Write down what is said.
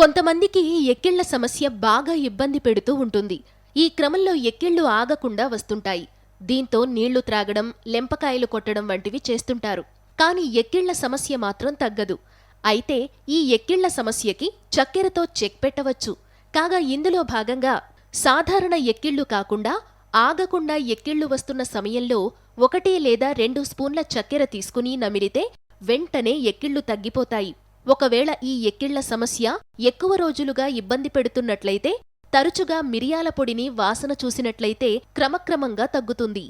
కొంతమందికి ఎక్కిళ్ల సమస్య బాగా ఇబ్బంది పెడుతూ ఉంటుంది. ఈ క్రమంలో ఎక్కిళ్లు ఆగకుండా వస్తుంటాయి. దీంతో నీళ్లు త్రాగడం, లెంపకాయలు కొట్టడం వంటివి చేస్తుంటారు. కాని ఎక్కిళ్ల సమస్య మాత్రం తగ్గదు. అయితే ఈ ఎక్కిళ్ల సమస్యకి చక్కెరతో చెక్ పెట్టవచ్చు. కాగా ఇందులో భాగంగా సాధారణ ఎక్కిళ్లు కాకుండా ఆగకుండా ఎక్కిళ్లు వస్తున్న సమయంలో 1 లేదా 2 స్పూన్ల చక్కెర తీసుకుని నమిలితే వెంటనే ఎక్కిళ్లు తగ్గిపోతాయి. ఒకవేళ ఈ ఎక్కిళ్ల సమస్య ఎక్కువ రోజులుగా ఇబ్బంది పెడుతున్నట్లయితే, తరచుగా మిరియాల పొడిని వాసన చూసినట్లయితే క్రమక్రమంగా తగ్గుతుంది.